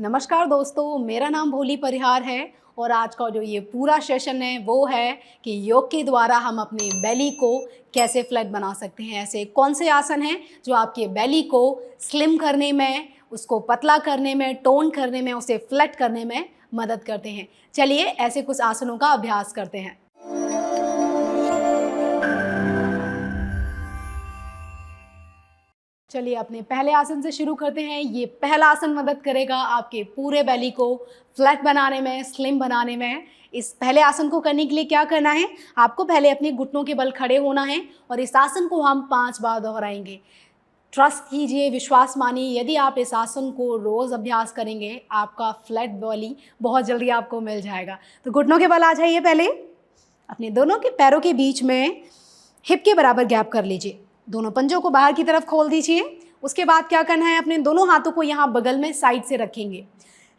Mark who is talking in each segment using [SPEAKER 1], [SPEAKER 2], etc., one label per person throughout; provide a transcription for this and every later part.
[SPEAKER 1] नमस्कार दोस्तों, मेरा नाम भोली परिहार है और आज का जो ये पूरा सेशन है वो है कि योग के द्वारा हम अपने बेली को कैसे फ्लैट बना सकते हैं। ऐसे कौन से आसन हैं जो आपके बेली को स्लिम करने में, उसको पतला करने में, टोन करने में, उसे फ्लैट करने में मदद करते हैं। चलिए ऐसे कुछ आसनों का अभ्यास करते हैं। चलिए अपने पहले आसन से शुरू करते हैं। ये पहला आसन मदद करेगा आपके पूरे बेली को फ्लैट बनाने में, स्लिम बनाने में। इस पहले आसन को करने के लिए क्या करना है, आपको पहले अपने घुटनों के बल खड़े होना है और इस आसन को हम 5 बार दोहराएंगे। ट्रस्ट कीजिए, विश्वास मानिए, यदि आप इस आसन को रोज़ अभ्यास करेंगे आपका फ्लैट बॉडी बहुत जल्दी आपको मिल जाएगा। तो घुटनों के बल आ जाइए, पहले अपने दोनों के पैरों के बीच में हिप के बराबर गैप कर लीजिए। दोनों पंजों को बाहर की तरफ खोल दीजिए। उसके बाद क्या करना है, अपने दोनों हाथों को यहाँ बगल में साइड से रखेंगे।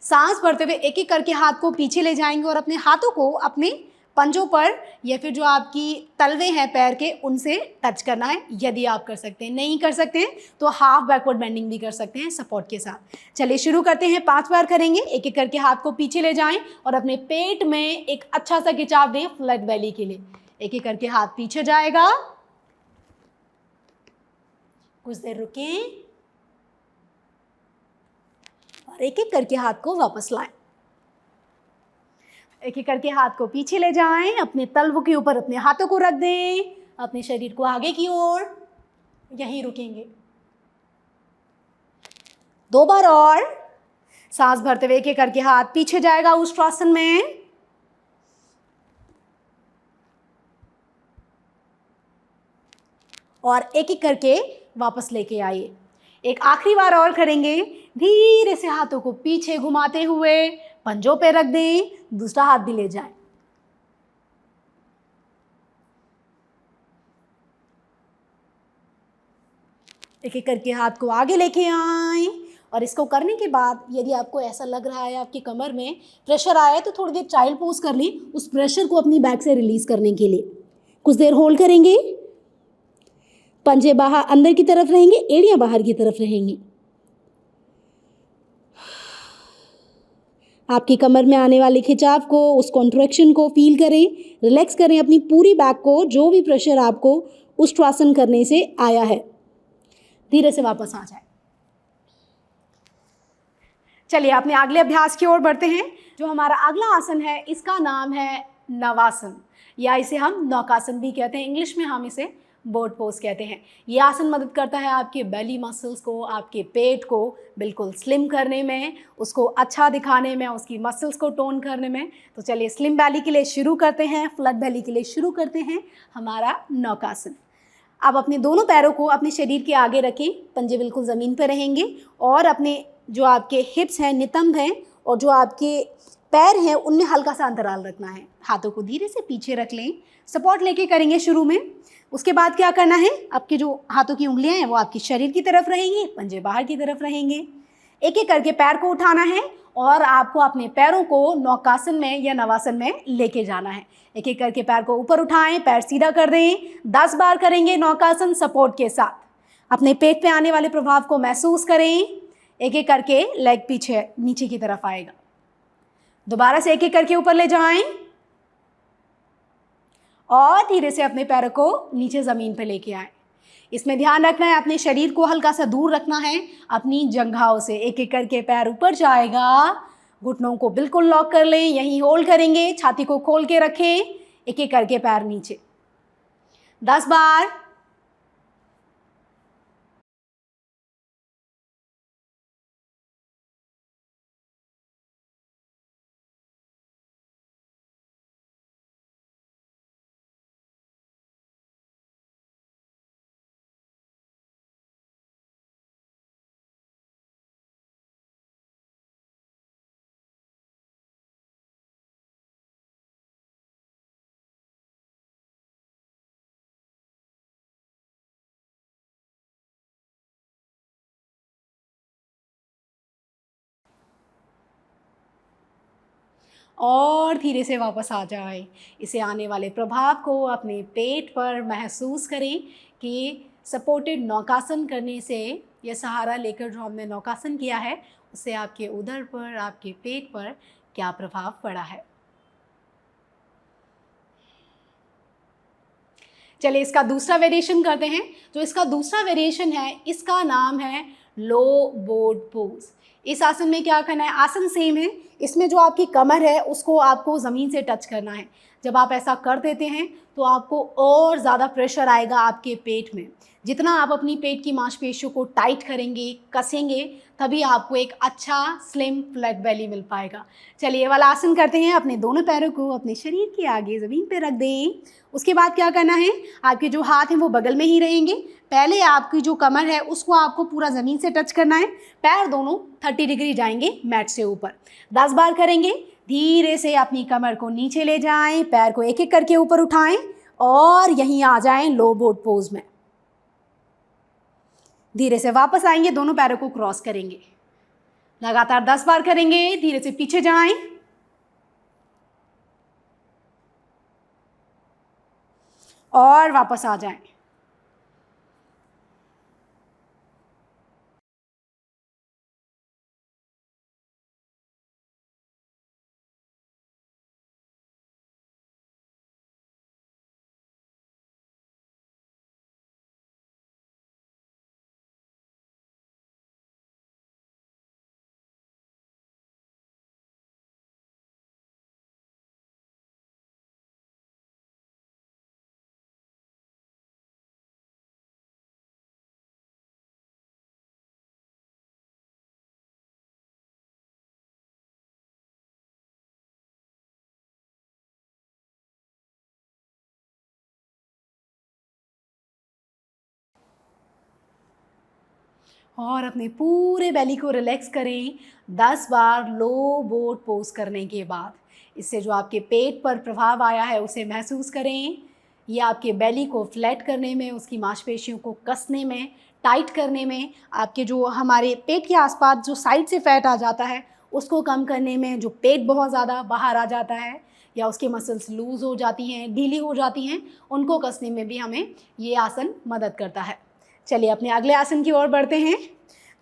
[SPEAKER 1] सांस भरते हुए एक एक करके हाथ को पीछे ले जाएंगे और अपने हाथों को अपने पंजों पर या फिर जो आपकी तलवे हैं पैर के उनसे टच करना है। यदि आप कर सकते हैं, नहीं कर सकते हैं तो हाफ बैकवर्ड बेंडिंग भी कर सकते हैं सपोर्ट के साथ। चलिए शुरू करते हैं, 5 बार करेंगे। एक एक करके हाथ को पीछे ले जाएं और अपने पेट में एक अच्छा सा खिंचाव दें फ्लैट बेली के लिए। एक एक करके हाथ पीछे जाएगा, कुछ देर रुकें और एक एक करके हाथ को वापस लाएं। एक एक करके हाथ को पीछे ले जाएं, अपने तलवों के ऊपर अपने हाथों को रख दें, अपने शरीर को आगे की ओर, यहीं रुकेंगे। 2 बार और। सांस भरते हुए एक एक करके हाथ पीछे जाएगा उष्ट्रासन में। और एक एक करके वापस लेके आइए। एक आखिरी बार और करेंगे। धीरे से हाथों को पीछे घुमाते हुए पंजों पे रख दें, दूसरा हाथ भी ले जाएं। एक एक करके हाथ को आगे लेके आएं और इसको करने के बाद यदि आपको ऐसा लग रहा है आपकी कमर में प्रेशर आया है तो थोड़ी देर चाइल्ड पोज कर लें, उस प्रेशर को अपनी बैक से रिलीज करने के लिए। कुछ देर होल्ड करेंगे। पंजे बाहर अंदर की तरफ रहेंगे, एड़ियां बाहर की तरफ रहेंगी। आपकी कमर में आने वाले खिंचाव को, उस कॉन्ट्रैक्शन को फील करें, रिलैक्स करें अपनी पूरी बैक को, जो भी प्रेशर आपको उष्ट्रासन करने से आया है। धीरे से वापस आ जाए। चलिए अपने अगले अभ्यास की ओर बढ़ते हैं। जो हमारा अगला आसन है इसका नाम है नवासन, या इसे हम नौकासन भी कहते हैं। इंग्लिश में हम इसे बोट पोज कहते हैं। ये आसन मदद करता है आपके बेली मसल्स को, आपके पेट को बिल्कुल स्लिम करने में, उसको अच्छा दिखाने में, उसकी मसल्स को टोन करने में। तो चलिए स्लिम बेली के लिए शुरू करते हैं, फ्लैट बेली के लिए शुरू करते हैं हमारा नौकासन। अब अपने दोनों पैरों को अपने शरीर के आगे रखें, पंजे बिल्कुल ज़मीन पर रहेंगे और अपने जो आपके हिप्स हैं, नितंब हैं और जो आपके पैर हैं उनमें हल्का सा अंतराल रखना है। हाथों को धीरे से पीछे रख लें, सपोर्ट लेके करेंगे शुरू में। उसके बाद क्या करना है, आपके जो हाथों की उंगलियां हैं वो आपके शरीर की तरफ रहेंगी, पंजे बाहर की तरफ रहेंगे। एक एक करके पैर को उठाना है और आपको अपने पैरों को नौकासन में या नवासन में लेके जाना है। एक एक करके पैर को ऊपर उठाएं, पैर सीधा कर दें। 10 बार करेंगे नौकासन सपोर्ट के साथ। अपने पेट पे आने वाले प्रभाव को महसूस करें। एक एक करके लेग पीछे नीचे की तरफ आएगा। दोबारा से एक एक करके ऊपर ले जाएं और धीरे से अपने पैरों को नीचे ज़मीन पे लेके आएं। इसमें ध्यान रखना है, अपने शरीर को हल्का सा दूर रखना है अपनी जंघाओं से। एक एक करके पैर ऊपर जाएगा, घुटनों को बिल्कुल लॉक कर लें, यहीं होल्ड करेंगे, छाती को खोल के रखें। एक एक करके पैर नीचे। 10 बार। और धीरे से वापस आ जाए। इसे आने वाले प्रभाव को अपने पेट पर महसूस करें कि सपोर्टेड नौकासन करने से, यह सहारा लेकर जो हमने नौकासन किया है उससे आपके उदर पर, आपके पेट पर क्या प्रभाव पड़ा है। चलिए इसका दूसरा वेरिएशन करते हैं। जो इसका दूसरा वेरिएशन है, इसका नाम है लो बोर्ड पोज। इस आसन में क्या करना है, आसन सेम है, इसमें जो आपकी कमर है उसको आपको ज़मीन से टच करना है। जब आप ऐसा कर देते हैं तो आपको और ज़्यादा प्रेशर आएगा आपके पेट में। जितना आप अपनी पेट की मांसपेशियों को टाइट करेंगे, कसेंगे, तभी आपको एक अच्छा स्लिम फ्लैट बेली मिल पाएगा। चलिए ये वाला आसन करते हैं। अपने दोनों पैरों को अपने शरीर के आगे ज़मीन पर रख दें। उसके बाद क्या करना है, आपके जो हाथ हैं वो बगल में ही रहेंगे। पहले आपकी जो कमर है उसको आपको पूरा ज़मीन से टच करना है। पैर दोनों 30 डिग्री जाएंगे मैट से ऊपर। 10 बार करेंगे। धीरे से अपनी कमर को नीचे ले जाएं, पैर को एक एक करके ऊपर उठाएं और यहीं आ जाएं लो बोर्ड पोज में। धीरे से वापस आएंगे, दोनों पैरों को क्रॉस करेंगे। लगातार 10 बार करेंगे। धीरे से पीछे जाएं और वापस आ जाएं। और अपने पूरे बेली को रिलैक्स करें 10 बार लो बोर्ड पोज करने के बाद। इससे जो आपके पेट पर प्रभाव आया है उसे महसूस करें। ये आपके बेली को फ्लैट करने में, उसकी मांसपेशियों को कसने में, टाइट करने में, आपके जो हमारे पेट के आसपास जो साइड से फैट आ जाता है उसको कम करने में, जो पेट बहुत ज़्यादा बाहर आ जाता है या उसके मसल्स लूज़ हो जाती हैं, ढीली हो जाती हैं, उनको कसने में भी हमें ये आसन मदद करता है। चलिए अपने अगले आसन की ओर बढ़ते हैं।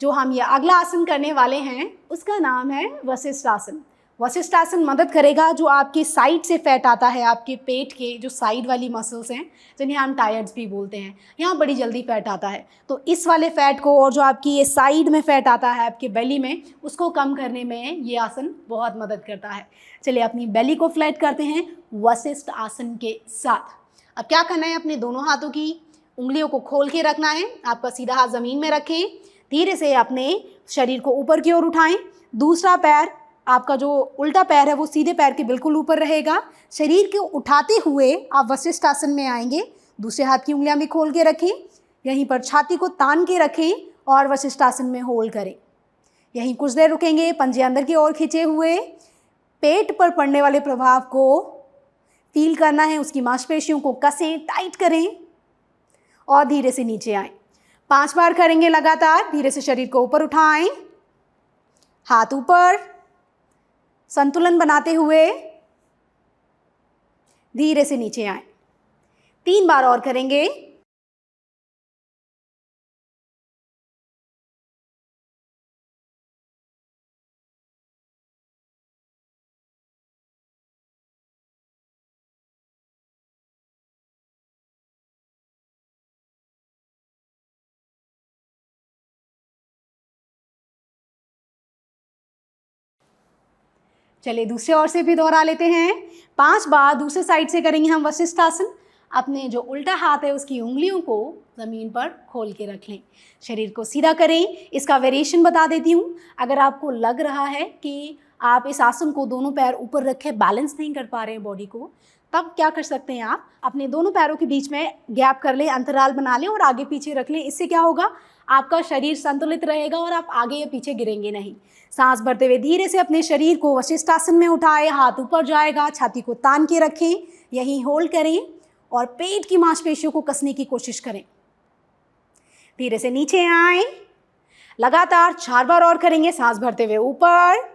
[SPEAKER 1] जो हम ये अगला आसन करने वाले हैं उसका नाम है वशिष्ठ आसन। वशिष्ठ आसन मदद करेगा जो आपके साइड से फैट आता है, आपके पेट के जो साइड वाली मसल्स हैं जिन्हें हम टायर्ड्स भी बोलते हैं, यहाँ बड़ी जल्दी फैट आता है। तो इस वाले फैट को और जो आपकी ये साइड में फैट आता है आपके बेली में, उसको कम करने में ये आसन बहुत मदद करता है। चलिए अपनी बेली को फ्लैट करते हैं वशिष्ठ आसन के साथ। अब क्या करना है, अपने दोनों हाथों की उंगलियों को खोल के रखना है। आपका सीधा हाथ ज़मीन में रखें। धीरे से अपने शरीर को ऊपर की ओर उठाएं। दूसरा पैर, आपका जो उल्टा पैर है वो सीधे पैर के बिल्कुल ऊपर रहेगा। शरीर को उठाते हुए आप वशिष्ठ आसन में आएंगे। दूसरे हाथ की उंगलियां भी खोल के रखें। यहीं पर छाती को तान के रखें और वशिष्ठ आसन में होल्ड करें। यहीं कुछ देर रुकेंगे, पंजे अंदर की ओर खींचे हुए। पेट पर पड़ने वाले प्रभाव को फील करना है, उसकी मांसपेशियों को कसें, टाइट करें और धीरे से नीचे आएं। 5 बार करेंगे लगातार। धीरे से शरीर को ऊपर उठाएं, हाथ ऊपर, संतुलन बनाते हुए धीरे से नीचे आएं। 3 बार और करेंगे। चलिए दूसरे ओर से भी दोहरा लेते हैं। 5 बार दूसरे साइड से करेंगे हम वशिष्ठ आसन। अपने जो उल्टा हाथ है उसकी उंगलियों को ज़मीन पर खोल के रख लें। शरीर को सीधा करें। इसका वेरिएशन बता देती हूँ। अगर आपको लग रहा है कि आप इस आसन को दोनों पैर ऊपर रखे बैलेंस नहीं कर पा रहे हैं बॉडी को, तब क्या कर सकते हैं, आप अपने दोनों पैरों के बीच में गैप कर लें, अंतराल बना लें और आगे पीछे रख लें। इससे क्या होगा, आपका शरीर संतुलित रहेगा और आप आगे या पीछे गिरेंगे नहीं। सांस भरते हुए धीरे से अपने शरीर को वशिष्ठ आसन में उठाएं। हाथ ऊपर जाएगा, छाती को तान के रखें, यहीं होल्ड करें और पेट की मांसपेशियों को कसने की कोशिश करें। धीरे से नीचे आएं। लगातार 4 बार और करेंगे, सांस भरते हुए ऊपर,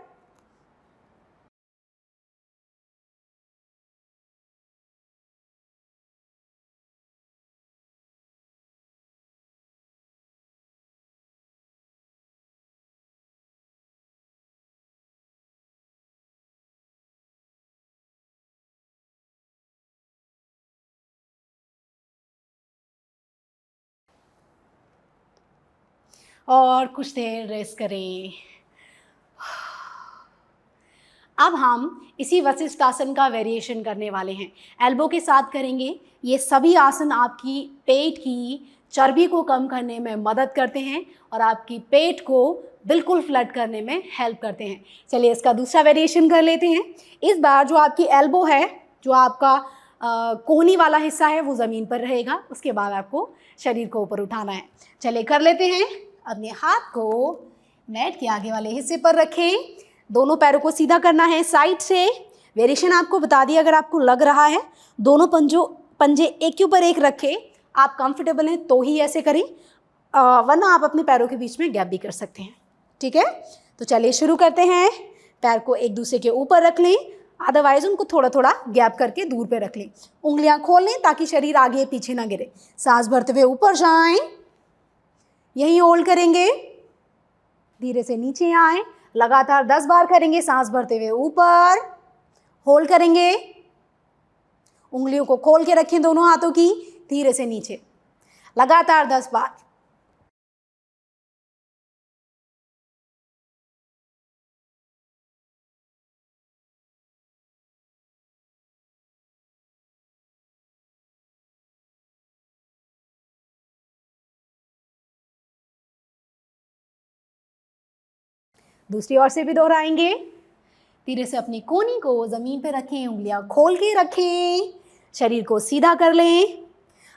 [SPEAKER 1] और कुछ देर रेस्ट करें। अब हम इसी वशिष्ठ आसन का वेरिएशन करने वाले हैं। एल्बो के साथ करेंगे। ये सभी आसन आपकी पेट की चर्बी को कम करने में मदद करते हैं और आपकी पेट को बिल्कुल फ्लैट करने में हेल्प करते हैं। चलिए इसका दूसरा वेरिएशन कर लेते हैं। इस बार जो आपकी एल्बो है, जो आपका कोहनी वाला हिस्सा है, वो ज़मीन पर रहेगा। उसके बाद आपको शरीर को ऊपर उठाना है। चलिए कर लेते हैं। अपने हाथ को मैट के आगे वाले हिस्से पर रखें। दोनों पैरों को सीधा करना है साइड से। वेरिएशन आपको बता दिया, अगर आपको लग रहा है दोनों पंजे एक के ऊपर एक रखें, आप कंफर्टेबल हैं तो ही ऐसे करें, वरना आप अपने पैरों के बीच में गैप भी कर सकते हैं। ठीक है, तो चलिए शुरू करते हैं। पैर को एक दूसरे के ऊपर रख लें, अदरवाइज उनको थोड़ा थोड़ा गैप करके दूर पे रख लें। उंगलियां खोल लें ताकि शरीर आगे पीछे ना गिरे। सांस भरते हुए ऊपर जाएं, यहीं होल्ड करेंगे। धीरे से नीचे आएं, लगातार 10 बार करेंगे। सांस भरते हुए ऊपर, होल्ड करेंगे। उंगलियों को खोल के रखें दोनों हाथों की, धीरे से नीचे, लगातार 10 बार। दूसरी ओर से भी दोहराएंगे। धीरे से अपनी कोहनी को ज़मीन पे रखें, उंगलियां खोल के रखें, शरीर को सीधा कर लें।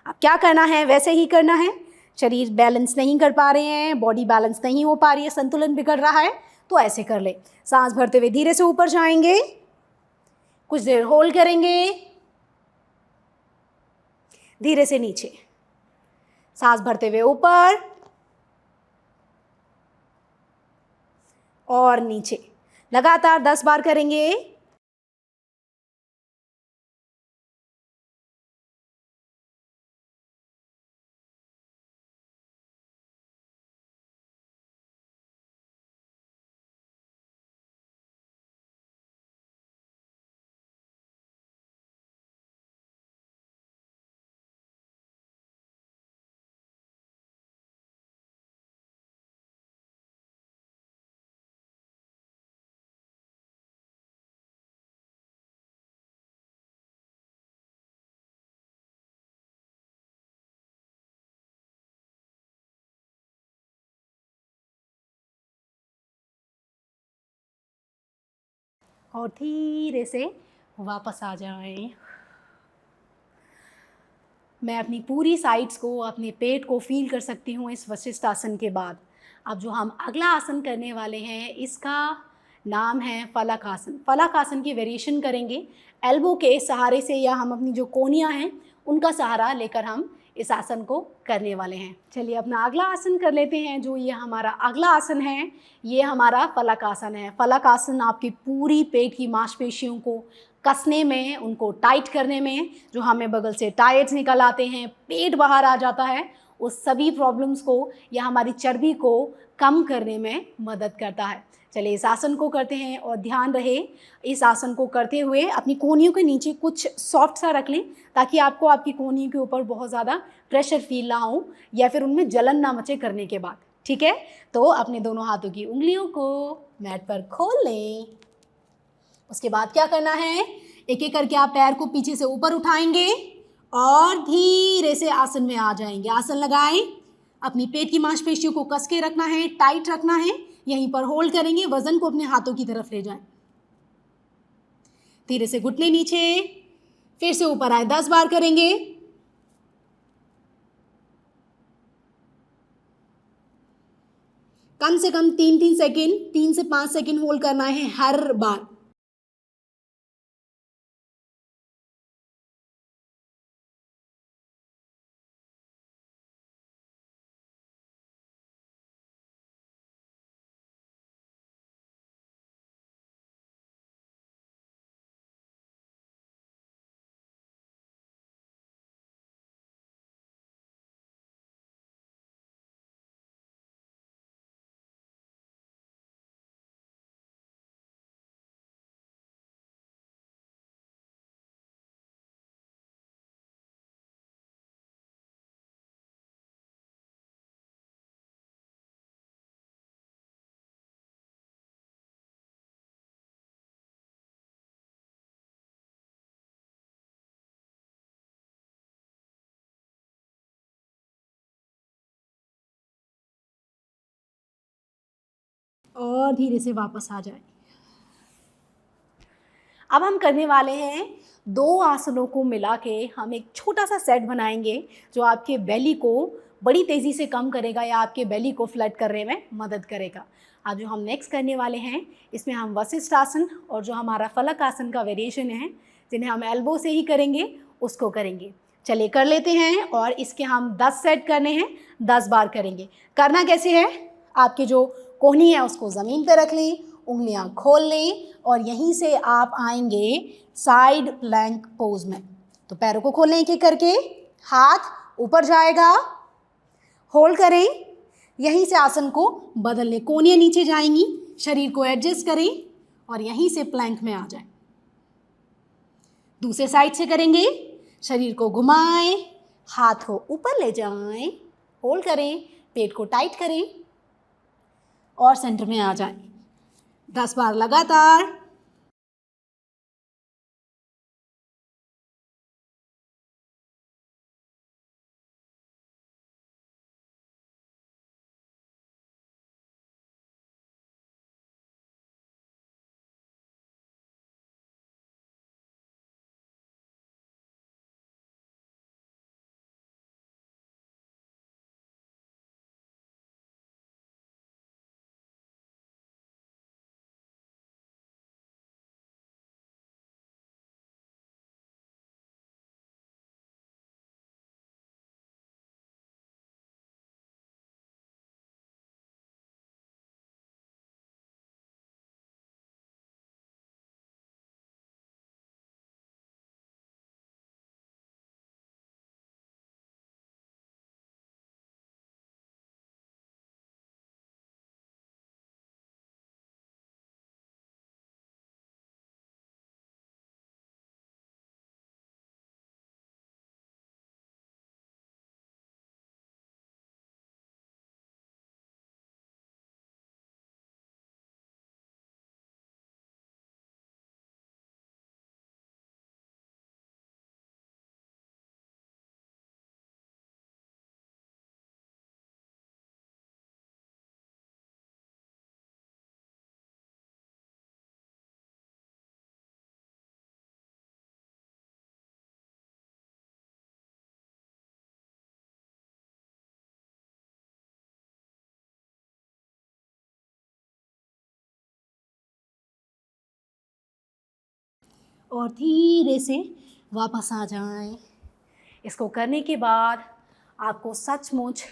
[SPEAKER 1] अब क्या करना है वैसे ही करना है। शरीर बैलेंस नहीं कर पा रहे हैं, बॉडी बैलेंस नहीं हो पा रही है, संतुलन बिगड़ रहा है, तो ऐसे कर ले। सांस भरते हुए धीरे से ऊपर जाएंगे, कुछ देर होल्ड करेंगे, धीरे से नीचे, सांस भरते हुए ऊपर और नीचे, लगातार 10 बार करेंगे। और धीरे से वापस आ जाएं। मैं अपनी पूरी साइड्स को, अपने पेट को फील कर सकती हूँ इस वशिष्ठ आसन के बाद। अब जो हम अगला आसन करने वाले हैं, इसका नाम है फलक आसन। फलक आसन की वेरिएशन करेंगे। एल्बो के सहारे से, या हम अपनी जो कोहनियाँ हैं उनका सहारा लेकर हम इस आसन को करने वाले हैं। चलिए अपना अगला आसन कर लेते हैं। जो ये हमारा अगला आसन है, ये हमारा फलक आसन है। फलक आसन आपकी पूरी पेट की मांसपेशियों को कसने में, उनको टाइट करने में, जो हमें बगल से टायर्स निकल आते हैं, पेट बाहर आ जाता है, उस सभी प्रॉब्लम्स को या हमारी चर्बी को कम करने में मदद करता है। चलिए इस आसन को करते हैं और ध्यान रहे इस आसन को करते हुए अपनी कोहनियों के नीचे कुछ सॉफ्ट सा रख लें, ताकि आपको आपकी कोहनियों के ऊपर बहुत ज़्यादा प्रेशर फील ना हो या फिर उनमें जलन ना मचे करने के बाद। ठीक है, तो अपने दोनों हाथों की उंगलियों को मैट पर खोल लें। उसके बाद क्या करना है, एक एक करके आप पैर को पीछे से ऊपर उठाएंगे और धीरे से आसन में आ जाएंगे। आसन लगाएं, अपनी पेट की मांसपेशियों को कस के रखना है, टाइट रखना है, यहीं पर होल्ड करेंगे। वजन को अपने हाथों की तरफ ले जाएं। धीरे से घुटने नीचे, फिर से ऊपर आए, 10 बार करेंगे। कम से कम 3-3 सेकेंड, 3 से 5 सेकेंड होल्ड करना है हर बार। और धीरे से वापस आ जाए। अब हम करने वाले हैं 2 आसनों को मिला के हम एक छोटा सा सेट बनाएंगे जो आपके बेली को बड़ी तेज़ी से कम करेगा या आपके बेली को फ्लैट करने में मदद करेगा। अब जो हम नेक्स्ट करने वाले हैं इसमें हम वशिष्ठ आसन और जो हमारा फलक आसन का वेरिएशन है जिन्हें हम एल्बो से ही करेंगे उसको करेंगे। चलिए कर लेते हैं और इसके हम 10 सेट करने हैं, 10 बार करेंगे। करना कैसे है, आपके जो कोहनी है उसको ज़मीन पे रख लें, उंगलियां खोल लें और यहीं से आप आएंगे साइड प्लैंक पोज में। तो पैरों को खोलें एक एक करके, हाथ ऊपर जाएगा, होल्ड करें, यहीं से आसन को बदल लें। कोहनियाँ नीचे जाएंगी, शरीर को एडजस्ट करें और यहीं से प्लैंक में आ जाएं। दूसरे साइड से करेंगे, शरीर को घुमाएं, हाथ को ऊपर ले जाएं, होल्ड करें, पेट को टाइट करें और सेंटर में आ जाएं। 10 बार लगातार। और धीरे से वापस आ जाएं। इसको करने के बाद आपको सचमुच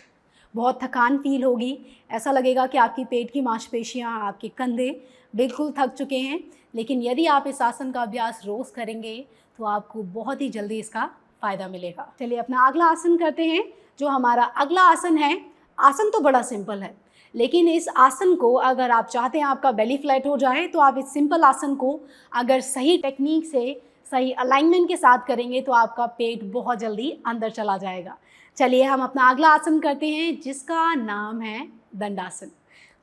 [SPEAKER 1] बहुत थकान फील होगी। ऐसा लगेगा कि आपकी पेट की मांसपेशियां, आपके कंधे बिल्कुल थक चुके हैं। लेकिन यदि आप इस आसन का अभ्यास रोज़ करेंगे तो आपको बहुत ही जल्दी इसका फ़ायदा मिलेगा। चलिए अपना अगला आसन करते हैं। जो हमारा अगला आसन है, आसन तो बड़ा सिंपल है, लेकिन इस आसन को अगर आप चाहते हैं आपका बेली फ्लैट हो जाए तो आप इस सिंपल आसन को अगर सही टेक्निक से, सही अलाइनमेंट के साथ करेंगे तो आपका पेट बहुत जल्दी अंदर चला जाएगा। चलिए हम अपना अगला आसन करते हैं जिसका नाम है दंडासन।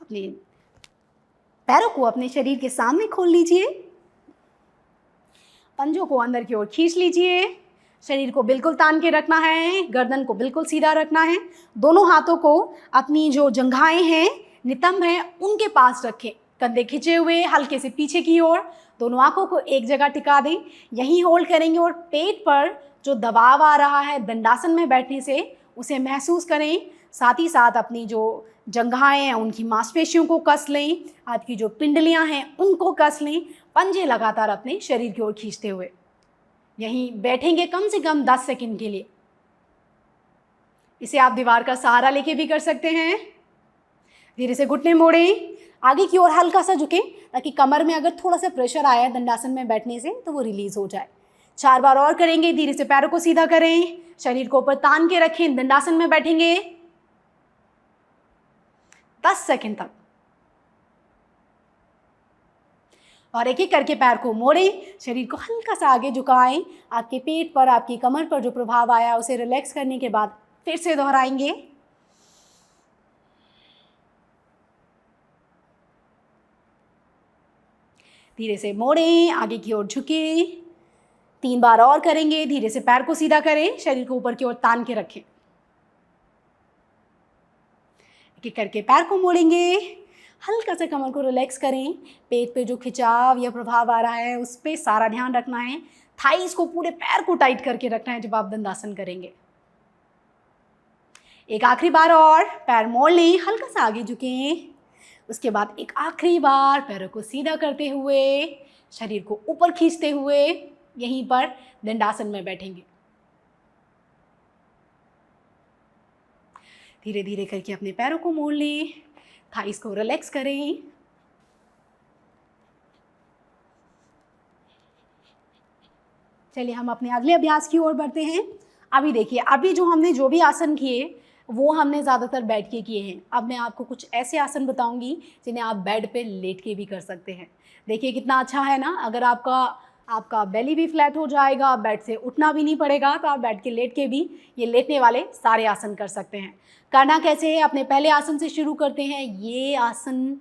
[SPEAKER 1] अपने पैरों को अपने शरीर के सामने खोल लीजिए, पंजों को अंदर की ओर खींच लीजिए, शरीर को बिल्कुल तान के रखना है, गर्दन को बिल्कुल सीधा रखना है। दोनों हाथों को अपनी जो जंघाएं हैं, नितंब हैं, उनके पास रखें, कंधे खिंचे हुए हल्के से पीछे की ओर। दोनों आंखों को एक जगह टिका दें, यहीं होल्ड करेंगे और पेट पर जो दबाव आ रहा है दंडासन में बैठने से उसे महसूस करें। साथ ही साथ अपनी जो जंघाएं हैं उनकी मांसपेशियों को कस लें, आपकी जो पिंडलियां हैं उनको कस लें, पंजे लगातार अपने शरीर की ओर खींचते हुए यहीं बैठेंगे कम से कम 10 सेकंड के लिए। इसे आप दीवार का सहारा लेके भी कर सकते हैं। धीरे से घुटने मोड़ें, आगे की ओर हल्का सा झुकें ताकि कमर में अगर थोड़ा सा प्रेशर आया दंडासन में बैठने से तो वो रिलीज हो जाए। 4 बार और करेंगे। धीरे से पैरों को सीधा करें, शरीर को ऊपर तान के रखें, दंडासन में बैठेंगे 10 सेकंड तक। और एक एक करके पैर को मोड़ें, शरीर को हल्का सा आगे झुकाएं। आपके पेट पर, आपकी कमर पर जो प्रभाव आया उसे रिलैक्स करने के बाद फिर से दोहराएंगे। धीरे से मोड़ें, आगे की ओर झुकें। 3 बार और करेंगे। धीरे से पैर को सीधा करें, शरीर को ऊपर की ओर तान के रखें। एक एक करके पैर को मोड़ेंगे, हल्का सा कमर को रिलैक्स करें। पेट पे जो खिंचाव या प्रभाव आ रहा है उस पर सारा ध्यान रखना है। थाइस को, पूरे पैर को टाइट करके रखना है जब आप दंडासन करेंगे। एक आखिरी बार और पैर मोड़ लें, हल्का सा आगे झुकें। उसके बाद एक आखिरी बार पैरों को सीधा करते हुए, शरीर को ऊपर खींचते हुए यहीं पर दंडासन में बैठेंगे। धीरे धीरे करके अपने पैरों को मोड़ लें, थाइस को रिलैक्स करें। चलिए हम अपने अगले अभ्यास की ओर बढ़ते हैं। अभी देखिए, अभी जो भी आसन किए वो हमने ज़्यादातर बैठ के किए हैं। अब मैं आपको कुछ ऐसे आसन बताऊंगी जिन्हें आप बेड पे लेट के भी कर सकते हैं। देखिए कितना अच्छा है ना। अगर आपका बेली भी फ्लैट हो जाएगा, बेड से उठना भी नहीं पड़ेगा, तो आप बैठ के लेट के भी ये लेटने वाले सारे आसन कर सकते हैं। करना कैसे है, अपने पहले आसन से शुरू करते हैं। ये आसन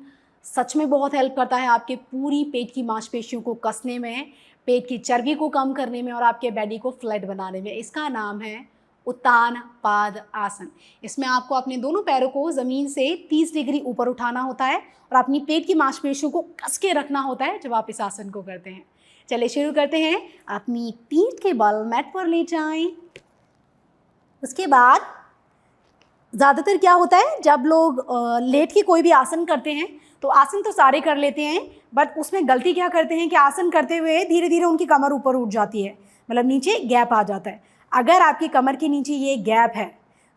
[SPEAKER 1] सच में बहुत हेल्प करता है आपके पूरी पेट की मांसपेशियों को कसने में, पेट की चर्बी को कम करने में और आपके बेली को फ्लैट बनाने में। इसका नाम है उत्तान पाद आसन। इसमें आपको अपने दोनों पैरों को ज़मीन से 30 डिग्री ऊपर उठाना होता है और अपनी पेट की मांसपेशियों को कस के रखना होता है जब आप इस आसन को करते हैं। चलिए शुरू करते हैं। अपनी पीठ के बल मैट पर ले जाएं। उसके बाद ज़्यादातर क्या होता है, जब लोग लेट के कोई भी आसन करते हैं तो आसन तो सारे कर लेते हैं, बट उसमें गलती क्या करते हैं कि आसन करते हुए धीरे धीरे उनकी कमर ऊपर उठ जाती है, मतलब नीचे गैप आ जाता है। अगर आपकी कमर के नीचे ये गैप है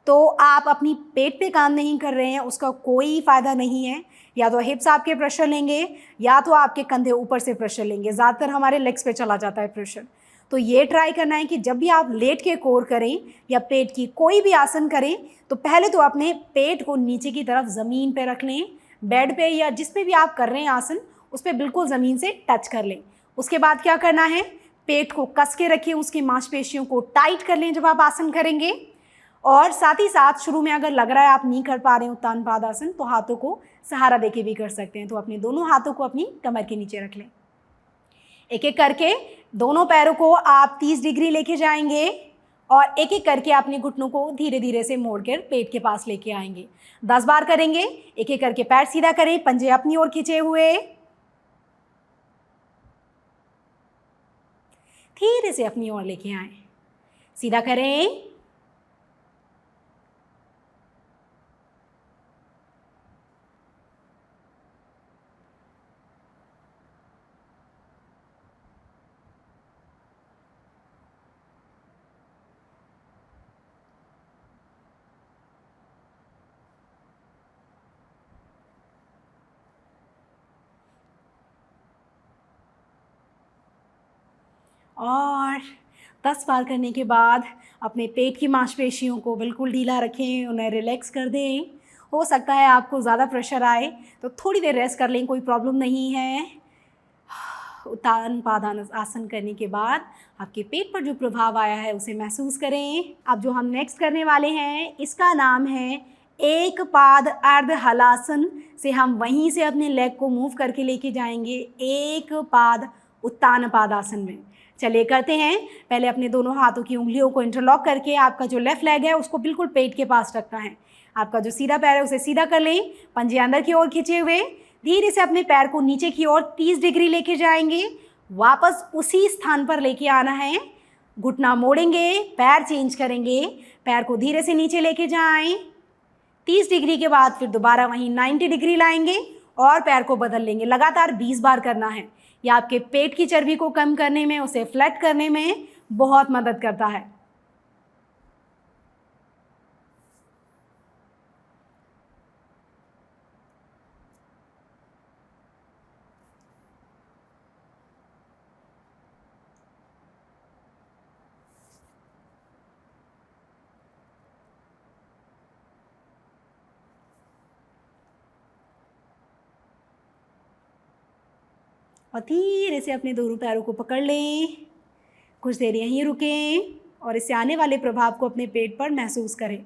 [SPEAKER 1] तो आप अपनी पेट पे काम नहीं कर रहे हैं, उसका कोई फ़ायदा नहीं है। या तो हिप्स आपके प्रेशर लेंगे या तो आपके कंधे ऊपर से प्रेशर लेंगे। ज़्यादातर हमारे लेग्स पे चला जाता है प्रेशर। तो ये ट्राई करना है कि जब भी आप लेट के कोर करें या पेट की कोई भी आसन करें तो पहले तो अपने पेट को नीचे की तरफ ज़मीन पे रख लें, बेड पे या जिस पे भी आप कर रहे हैं आसन उस पर बिल्कुल ज़मीन से टच कर लें। उसके बाद क्या करना है, पेट को कस के रखिए, उसकी मांसपेशियों को टाइट कर लें जब आप आसन करेंगे। और साथ ही साथ शुरू में अगर लग रहा है आप नहीं कर पा रहे हैं उत्तान पाद आसन तो हाथों को सहारा देके भी कर सकते हैं। तो अपने दोनों हाथों को अपनी कमर के नीचे रख लें। एक एक करके दोनों पैरों को आप 30 डिग्री लेके जाएंगे और एक एक करके अपने घुटनों को धीरे धीरे से मोड़कर पेट के पास लेके आएंगे। 10 बार करेंगे। एक एक करके पैर सीधा करें, पंजे अपनी ओर खींचे हुए, धीरे से अपनी ओर लेके आए, सीधा करें। और 10 बार करने के बाद अपने पेट की मांसपेशियों को बिल्कुल ढीला रखें, उन्हें रिलैक्स कर दें। हो सकता है आपको ज़्यादा प्रेशर आए तो थोड़ी देर रेस्ट कर लें, कोई प्रॉब्लम नहीं है। उत्तान पाद आसन करने के बाद आपके पेट पर जो प्रभाव आया है उसे महसूस करें। अब जो हम नेक्स्ट करने वाले हैं इसका नाम है एक पाद अर्ध हलासन। से हम वहीं से अपने लेग को मूव करके लेके जाएंगे एक पाद उत्तान पाद आसन में। चलिए करते हैं। पहले अपने दोनों हाथों की उंगलियों को इंटरलॉक करके आपका जो लेफ्ट लेग है उसको बिल्कुल पेट के पास रखना है। आपका जो सीधा पैर है उसे सीधा कर लें, पंजे अंदर की ओर खींचे हुए धीरे से अपने पैर को नीचे की ओर 30 डिग्री लेके जाएंगे। वापस उसी स्थान पर लेके आना है, घुटना मोड़ेंगे, पैर चेंज करेंगे, पैर को धीरे से नीचे लेके जाएं। 30 डिग्री के बाद फिर दोबारा वहीं 90 डिग्री लाएंगे और पैर को बदल लेंगे। लगातार 20 बार करना है। यह आपके पेट की चर्बी को कम करने में, उसे फ्लैट करने में बहुत मदद करता है। और धीरे से अपने दोनों पैरों को पकड़ लें, कुछ देर यहीं रुकें और इससे आने वाले प्रभाव को अपने पेट पर महसूस करें।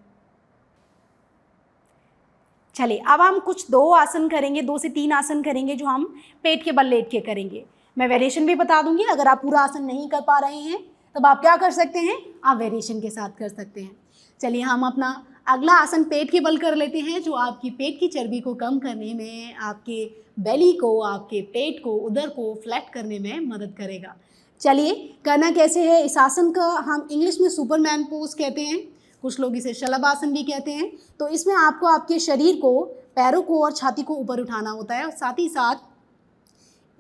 [SPEAKER 1] चलिए अब हम कुछ 2 आसन करेंगे, 2 से 3 आसन करेंगे जो हम पेट के बल लेट के करेंगे। मैं वेरिएशन भी बता दूंगी। अगर आप पूरा आसन नहीं कर पा रहे हैं तब आप क्या कर सकते हैं, आप वेरिएशन के साथ कर सकते हैं। चलिए हम अपना अगला आसन पेट के बल कर लेते हैं, जो आपकी पेट की चर्बी को कम करने में, आपके बेली को, आपके पेट को, उदर को फ्लैट करने में मदद करेगा। चलिए करना कैसे है इस आसन का, हम इंग्लिश में सुपरमैन पोज कहते हैं, कुछ लोग इसे शलभ आसन भी कहते हैं। तो इसमें आपको आपके शरीर को, पैरों को और छाती को ऊपर उठाना होता है और साथ ही साथ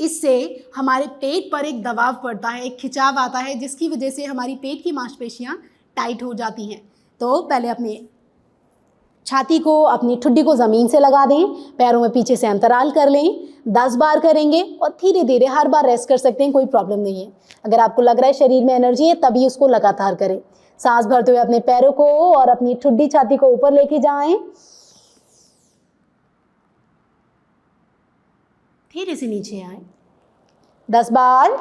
[SPEAKER 1] इससे हमारे पेट पर एक दबाव पड़ता है, एक खिंचाव आता है, जिसकी वजह से हमारी पेट की मांसपेशियां टाइट हो जाती हैं। तो पहले अपने छाती को, अपनी ठुड्डी को ज़मीन से लगा दें, पैरों में पीछे से अंतराल कर लें, 10 बार करेंगे और धीरे धीरे हर बार रेस्ट कर सकते हैं, कोई प्रॉब्लम नहीं है। अगर आपको लग रहा है शरीर में एनर्जी है तभी उसको लगातार करें। सांस भरते हुए अपने पैरों को और अपनी ठुड्डी छाती को ऊपर लेके जाएं, धीरे से नीचे आए, 10 बार।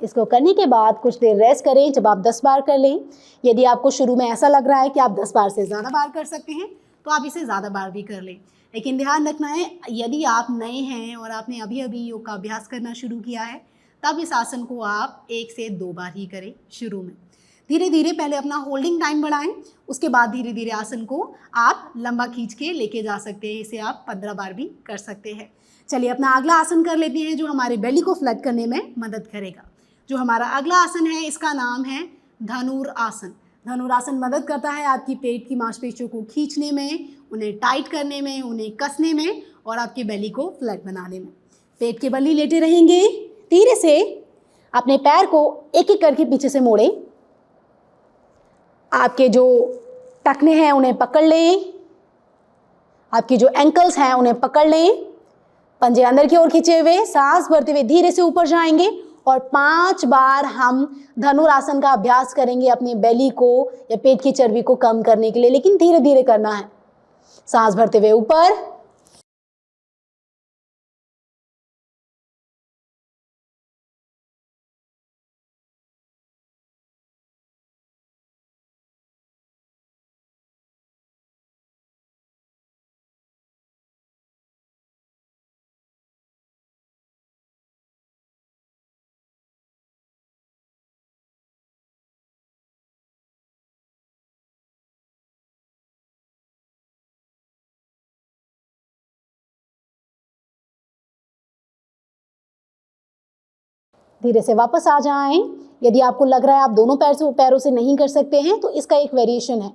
[SPEAKER 1] इसको करने के बाद कुछ देर रेस्ट करें। जब आप 10 बार कर लें, यदि आपको शुरू में ऐसा लग रहा है कि आप 10 बार से ज़्यादा बार कर सकते हैं तो आप इसे ज़्यादा बार भी कर लें। लेकिन ध्यान रखना है, यदि आप नए हैं और आपने अभी अभी योग का अभ्यास करना शुरू किया है, तब इस आसन को आप 1 से 2 बार ही करें शुरू में। धीरे धीरे पहले अपना होल्डिंग टाइम बढ़ाएं, उसके बाद धीरे धीरे आसन को आप लंबा खींच के लेके जा सकते हैं। इसे आप 15 बार भी कर सकते हैं। चलिए अपना अगला आसन कर लेते हैं, जो हमारे बेली को फ्लैट करने में मदद करेगा। जो हमारा अगला आसन है इसका नाम है धनुरासन। धनुरासन मदद करता है आपकी पेट की मांसपेशियों को खींचने में, उन्हें टाइट करने में, उन्हें कसने में और आपकी बेली को फ्लैट बनाने में। पेट के बल ही लेटे रहेंगे। धीरे से अपने पैर को एक एक करके पीछे से मोड़ें, आपके जो टखने हैं उन्हें पकड़ लें, आपकी जो एंकल्स हैं उन्हें पकड़ लें, पंजे अंदर की ओर खींचे हुए, सांस भरते हुए धीरे से ऊपर जाएंगे और 5 बार हम धनुरासन का अभ्यास करेंगे अपनी बेली को या पेट की चर्बी को कम करने के लिए, लेकिन धीरे धीरे करना है। सांस भरते हुए ऊपर, धीरे से वापस आ जाएं। यदि आपको लग रहा है आप दोनों पैरों से नहीं कर सकते हैं तो इसका एक वेरिएशन है,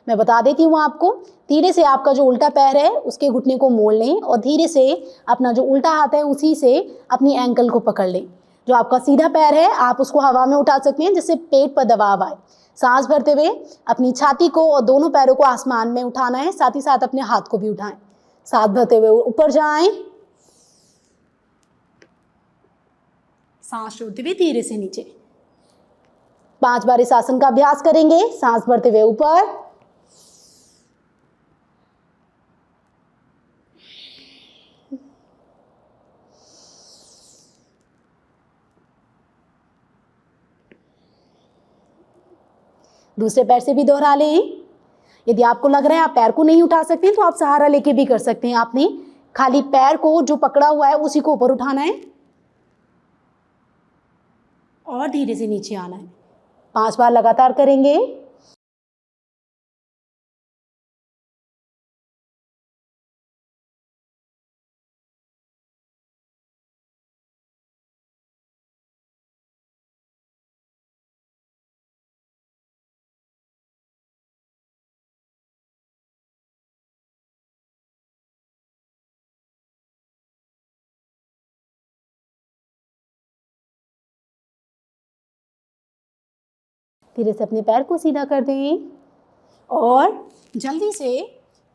[SPEAKER 1] मैं बता देती हूँ आपको। धीरे से आपका जो उल्टा पैर है उसके घुटने को मोड़ लें और धीरे से अपना जो उल्टा हाथ है उसी से अपनी एंकल को पकड़ लें। जो आपका सीधा पैर है आप उसको हवा में उठा सकते हैं जिससे पेट पर दबाव आए। सांस भरते हुए अपनी छाती को और दोनों पैरों को आसमान में उठाना है, साथ ही साथ अपने हाथ को भी उठाएं। सांस भरते हुए ऊपर जाएं, सांस छोड़ते हुए धीरे से नीचे। 5 बार इस आसन का अभ्यास करेंगे। सांस भरते हुए ऊपर, दूसरे पैर से भी दोहरा लें। यदि आपको लग रहा है आप पैर को नहीं उठा सकते हैं तो आप सहारा लेके भी कर सकते हैं। आपने खाली पैर को जो पकड़ा हुआ है उसी को ऊपर उठाना है और धीरे से नीचे आना है। 5 बार लगातार करेंगे। धीरे से अपने पैर को सीधा कर दें और जल्दी से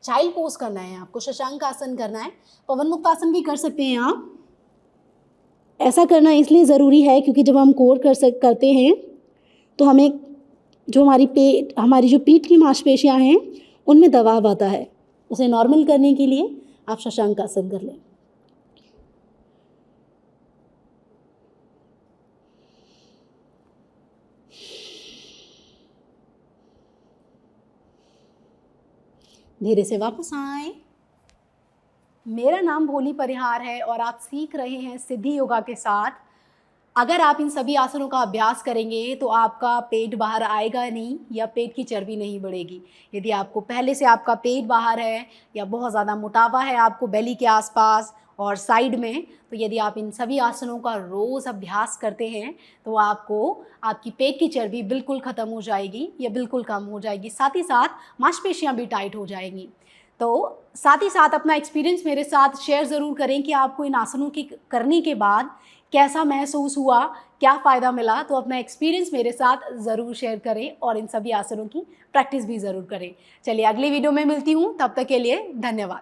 [SPEAKER 1] चाइल्ड पोज करना है आपको, शशांक आसन करना है। पवन मुक्त आसन भी कर सकते हैं आप। ऐसा करना इसलिए ज़रूरी है क्योंकि जब हम कोर करते हैं तो हमें जो हमारी जो पीठ की मांसपेशियां हैं उनमें दबाव आता है। उसे नॉर्मल करने के लिए आप शशांक आसन कर लें। धीरे से वापस आएं। मेरा नाम भोली परिहार है और आप सीख रहे हैं सिद्धि योगा के साथ। अगर आप इन सभी आसनों का अभ्यास करेंगे तो आपका पेट बाहर आएगा नहीं या पेट की चर्बी नहीं बढ़ेगी। यदि आपको पहले से आपका पेट बाहर है या बहुत ज़्यादा मोटापा है आपको बेली के आसपास और साइड में, तो यदि आप इन सभी आसनों का रोज़ अभ्यास करते हैं तो आपकी पेट की चर्बी बिल्कुल ख़त्म हो जाएगी या बिल्कुल कम हो जाएगी। साथ ही साथ मांसपेशियाँ भी टाइट हो जाएंगी। तो साथ ही साथ अपना एक्सपीरियंस मेरे साथ शेयर ज़रूर करें कि आपको इन आसनों की करने के बाद कैसा महसूस हुआ, क्या फ़ायदा मिला। तो अपना एक्सपीरियंस मेरे साथ ज़रूर शेयर करें और इन सभी आसनों की प्रैक्टिस भी ज़रूर करें। चलिए अगली वीडियो में मिलती हूँ, तब तक के लिए धन्यवाद।